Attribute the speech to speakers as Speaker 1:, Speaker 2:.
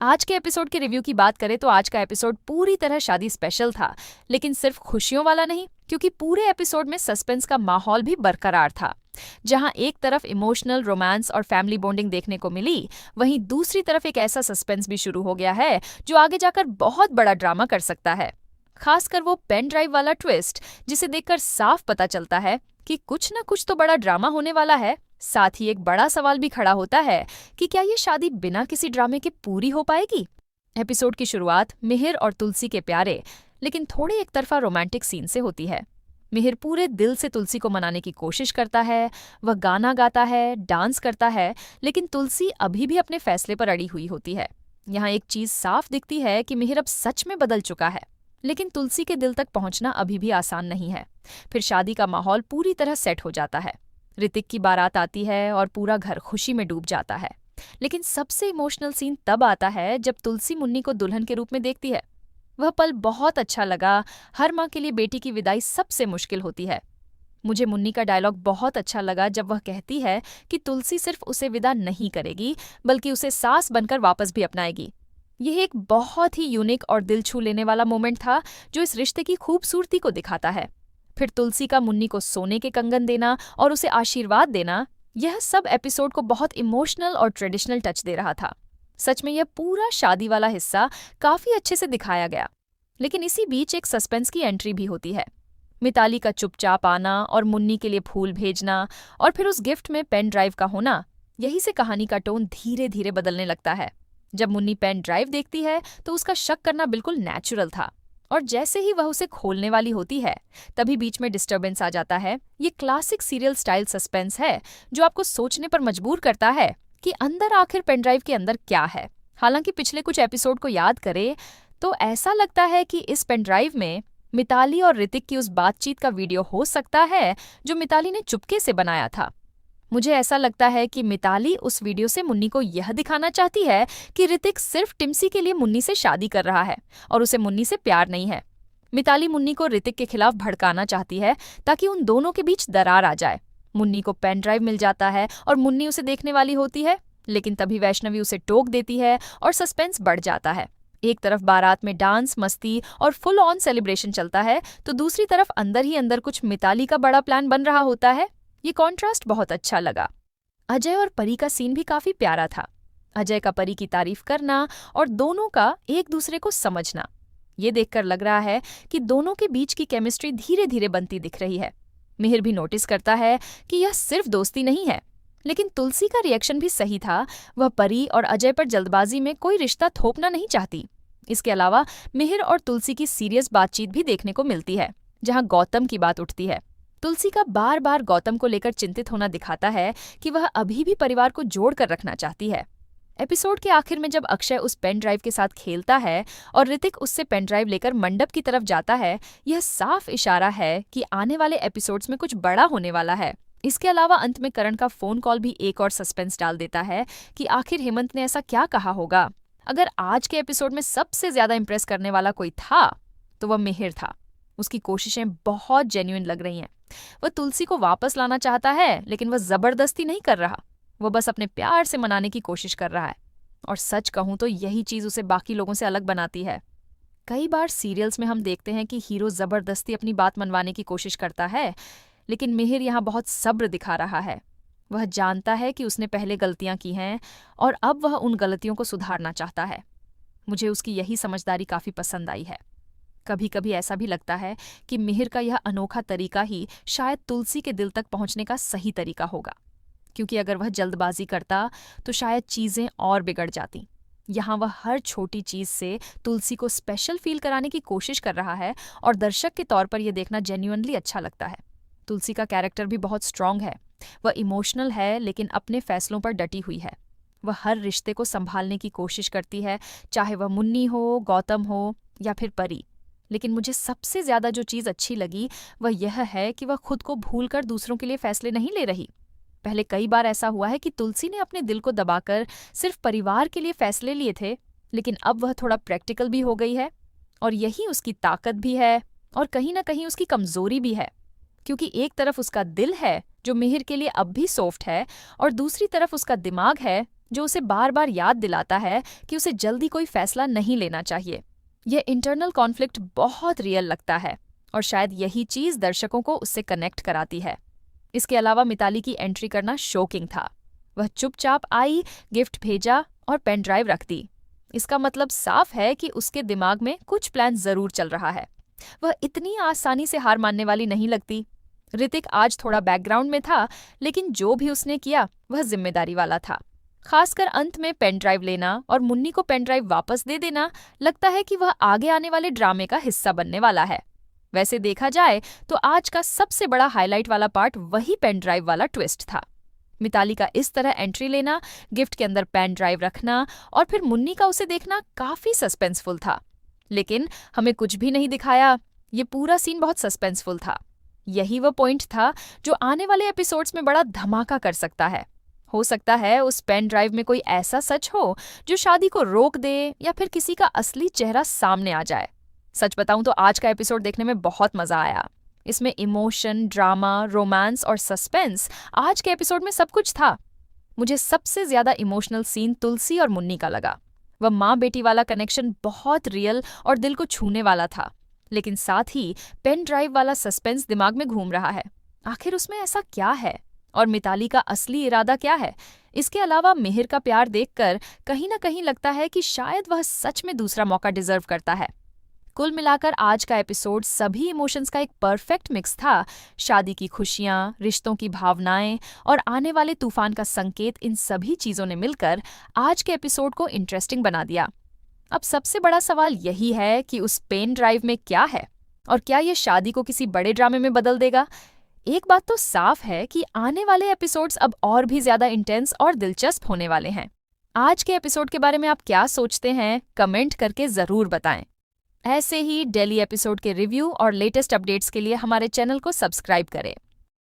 Speaker 1: आज के एपिसोड के रिव्यू की बात करें तो आज का एपिसोड पूरी तरह शादी स्पेशल था, लेकिन सिर्फ खुशियों वाला नहीं, क्योंकि पूरे एपिसोड में सस्पेंस का माहौल भी बरकरार था। जहां एक तरफ इमोशनल रोमांस और फैमिली बॉन्डिंग देखने को मिली, वहीं दूसरी तरफ एक ऐसा सस्पेंस भी शुरू हो गया है जो आगे जाकर बहुत बड़ा ड्रामा कर सकता है। खासकर वो पेन ड्राइव वाला ट्विस्ट, जिसे देखकर साफ पता चलता है कि कुछ न कुछ तो बड़ा ड्रामा होने वाला है। साथ ही एक बड़ा सवाल भी खड़ा होता है कि क्या ये शादी बिना किसी ड्रामे के पूरी हो पाएगी। एपिसोड की शुरुआत मिहिर और तुलसी के प्यारे लेकिन थोड़े एक तरफा रोमांटिक सीन से होती है। मिहिर पूरे दिल से तुलसी को मनाने की कोशिश करता है, वह गाना गाता है, डांस करता है, लेकिन तुलसी अभी भी अपने फैसले पर अड़ी हुई होती है। यहाँ एक चीज साफ दिखती है कि मिहिर अब सच में बदल चुका है, लेकिन तुलसी के दिल तक पहुंचना अभी भी आसान नहीं है। फिर शादी का माहौल पूरी तरह सेट हो जाता है। ऋतिक की बारात आती है और पूरा घर खुशी में डूब जाता है। लेकिन सबसे इमोशनल सीन तब आता है जब तुलसी मुन्नी को दुल्हन के रूप में देखती है। वह पल बहुत अच्छा लगा। हर माँ के लिए बेटी की विदाई सबसे मुश्किल होती है। मुझे मुन्नी का डायलॉग बहुत अच्छा लगा जब वह कहती है कि तुलसी सिर्फ उसे विदा नहीं करेगी, बल्कि उसे सास बनकर वापस भी अपनाएगी। यह एक बहुत ही यूनिक और दिल छू लेने वाला मोमेंट था, जो इस रिश्ते की खूबसूरती को दिखाता है। फिर तुलसी का मुन्नी को सोने के कंगन देना और उसे आशीर्वाद देना, यह सब एपिसोड को बहुत इमोशनल और ट्रेडिशनल टच दे रहा था। सच में यह पूरा शादी वाला हिस्सा काफी अच्छे से दिखाया गया। लेकिन इसी बीच एक सस्पेंस की एंट्री भी होती है। मिताली का चुपचाप आना और मुन्नी के लिए फूल भेजना और फिर उस गिफ्ट में पेन ड्राइव का होना, यही से कहानी का टोन धीरे धीरे बदलने लगता है। जब मुन्नी पेन ड्राइव देखती है तो उसका शक करना बिल्कुल नेचुरल था, और जैसे ही वह उसे खोलने वाली होती है, तभी बीच में डिस्टरबेंस आ जाता है। ये क्लासिक सीरियल स्टाइल सस्पेंस है जो आपको सोचने पर मजबूर करता है कि अंदर आखिर पेनड्राइव के अंदर क्या है। हालांकि पिछले कुछ एपिसोड को याद करें तो ऐसा लगता है कि इस पेनड्राइव में मिताली और ऋतिक की उस बातचीत का वीडियो हो सकता है जो मिताली ने चुपके से बनाया था। मुझे ऐसा लगता है कि मिताली उस वीडियो से मुन्नी को यह दिखाना चाहती है कि ऋतिक सिर्फ टिम्सी के लिए मुन्नी से शादी कर रहा है और उसे मुन्नी से प्यार नहीं है। मिताली मुन्नी को ऋतिक के खिलाफ भड़काना चाहती है ताकि उन दोनों के बीच दरार आ जाए। मुन्नी को पेन ड्राइव मिल जाता है और मुन्नी उसे देखने वाली होती है, लेकिन तभी वैष्णवी उसे टोक देती है और सस्पेंस बढ़ जाता है। एक तरफ बारात में डांस, मस्ती और फुल ऑन सेलिब्रेशन चलता है, तो दूसरी तरफ अंदर ही अंदर कुछ मिताली का बड़ा प्लान बन रहा होता है। ये कॉन्ट्रास्ट बहुत अच्छा लगा। अजय और परी का सीन भी काफी प्यारा था। अजय का परी की तारीफ करना और दोनों का एक दूसरे को समझना, ये देखकर लग रहा है कि दोनों के बीच की केमिस्ट्री धीरे धीरे बनती दिख रही है। मिहिर भी नोटिस करता है कि यह सिर्फ दोस्ती नहीं है। लेकिन तुलसी का रिएक्शन भी सही था। वह परी और अजय पर जल्दबाजी में कोई रिश्ता थोपना नहीं चाहती। इसके अलावा मिहिर और तुलसी की सीरियस बातचीत भी देखने को मिलती है, जहां गौतम की बात उठती है। तुलसी का बार बार गौतम को लेकर चिंतित होना दिखाता है कि वह अभी भी परिवार को जोड़ कर रखना चाहती है। एपिसोड के आखिर में जब अक्षय उस पेन ड्राइव के साथ खेलता है और ऋतिक उससे पेन ड्राइव लेकर मंडप की तरफ जाता है, यह साफ इशारा है कि आने वाले एपिसोड्स में कुछ बड़ा होने वाला है। इसके अलावा अंत में करण का फोन कॉल भी एक और सस्पेंस डाल देता है कि आखिर हेमंत ने ऐसा क्या कहा होगा। अगर आज के एपिसोड में सबसे ज्यादा इंप्रेस करने वाला कोई था तो वह मिहिर था। उसकी कोशिशें बहुत जेन्युइन लग रही हैं। वह तुलसी को वापस लाना चाहता है, लेकिन वह जबरदस्ती नहीं कर रहा। वह बस अपने प्यार से मनाने की कोशिश कर रहा है। और सच कहूं तो यही चीज उसे बाकी लोगों से अलग बनाती है। कई बार सीरियल्स में हम देखते हैं कि हीरो जबरदस्ती अपनी बात मनवाने की कोशिश करता है, लेकिन मिहिर यहाँ बहुत सब्र दिखा रहा है। वह जानता है कि उसने पहले गलतियां की हैं और अब वह उन गलतियों को सुधारना चाहता है। मुझे उसकी यही समझदारी काफी पसंद आई है। कभी कभी ऐसा भी लगता है कि मिहिर का यह अनोखा तरीका ही शायद तुलसी के दिल तक पहुंचने का सही तरीका होगा, क्योंकि अगर वह जल्दबाजी करता तो शायद चीजें और बिगड़ जाती। यहाँ वह हर छोटी चीज से तुलसी को स्पेशल फील कराने की कोशिश कर रहा है, और दर्शक के तौर पर यह देखना जेन्युइनली अच्छा लगता है। तुलसी का कैरेक्टर भी बहुत स्ट्रांग है। वह इमोशनल है, लेकिन अपने फैसलों पर डटी हुई है। वह हर रिश्ते को संभालने की कोशिश करती है, चाहे वह मुन्नी हो, गौतम हो या फिर परी। लेकिन मुझे सबसे ज्यादा जो चीज अच्छी लगी वह यह है कि वह खुद को भूलकर दूसरों के लिए फैसले नहीं ले रही। पहले कई बार ऐसा हुआ है कि तुलसी ने अपने दिल को दबाकर सिर्फ परिवार के लिए फैसले लिए थे, लेकिन अब वह थोड़ा प्रैक्टिकल भी हो गई है। और यही उसकी ताकत भी है और कहीं ना कहीं उसकी कमजोरी भी है, क्योंकि एक तरफ उसका दिल है जो मिहिर के लिए अब भी सॉफ्ट है, और दूसरी तरफ उसका दिमाग है जो उसे बार बार याद दिलाता है कि उसे जल्दी कोई फैसला नहीं लेना चाहिए। यह इंटरनल कॉन्फ्लिक्ट बहुत रियल लगता है और शायद यही चीज दर्शकों को उससे कनेक्ट कराती है। इसके अलावा मिताली की एंट्री करना शॉकिंग था। वह चुपचाप आई, गिफ्ट भेजा और पेन ड्राइव रख दी। इसका मतलब साफ है कि उसके दिमाग में कुछ प्लान जरूर चल रहा है। वह इतनी आसानी से हार मानने वाली नहीं लगती। ऋतिक आज थोड़ा बैकग्राउंड में था, लेकिन जो भी उसने किया वह जिम्मेदारी वाला था। खासकर अंत में पेन ड्राइव लेना और मुन्नी को पेन ड्राइव वापस दे देना, लगता है कि वह आगे आने वाले ड्रामे का हिस्सा बनने वाला है। वैसे देखा जाए तो आज का सबसे बड़ा हाईलाइट वाला पार्ट वही पेन ड्राइव वाला ट्विस्ट था। मिताली का इस तरह एंट्री लेना, गिफ्ट के अंदर पेन ड्राइव रखना और फिर मुन्नी का उसे देखना काफी सस्पेंसफुल था। लेकिन हमें कुछ भी नहीं दिखाया। ये पूरा सीन बहुत सस्पेंसफुल था। यही वो पॉइंट था जो आने वाले एपिसोड्स में बड़ा धमाका कर सकता है। हो सकता है उस पेन ड्राइव में कोई ऐसा सच हो जो शादी को रोक दे या फिर किसी का असली चेहरा सामने आ जाए। सच बताऊं तो आज का एपिसोड देखने में बहुत मजा आया। इसमें इमोशन, ड्रामा, रोमांस और सस्पेंस, आज के एपिसोड में सब कुछ था। मुझे सबसे ज्यादा इमोशनल सीन तुलसी और मुन्नी का लगा। वह माँ बेटी वाला कनेक्शन बहुत रियल और दिल को छूने वाला था। लेकिन साथ ही पेन ड्राइव वाला सस्पेंस दिमाग में घूम रहा है। आखिर उसमें ऐसा क्या है और मिताली का असली इरादा क्या है? इसके अलावा मिहिर का प्यार देखकर कहीं ना कहीं लगता है कि शायद वह सच में दूसरा मौका डिजर्व करता है। कुल मिलाकर आज का एपिसोड सभी इमोशंस का एक परफेक्ट मिक्स था। शादी की खुशियां, रिश्तों की भावनाएं और आने वाले तूफान का संकेत, इन सभी चीजों ने मिलकर आज के एपिसोड को इंटरेस्टिंग बना दिया। अब सबसे बड़ा सवाल यही है कि उस पेन ड्राइव में क्या है और क्या यह शादी को किसी बड़े ड्रामे में बदल देगा? एक बात तो साफ है कि आने वाले एपिसोड्स अब और भी ज्यादा इंटेंस और दिलचस्प होने वाले हैं। आज के एपिसोड के बारे में आप क्या सोचते हैं? कमेंट करके जरूर बताएं। ऐसे ही डेली एपिसोड के रिव्यू और लेटेस्ट अपडेट्स के लिए हमारे चैनल को सब्सक्राइब करें।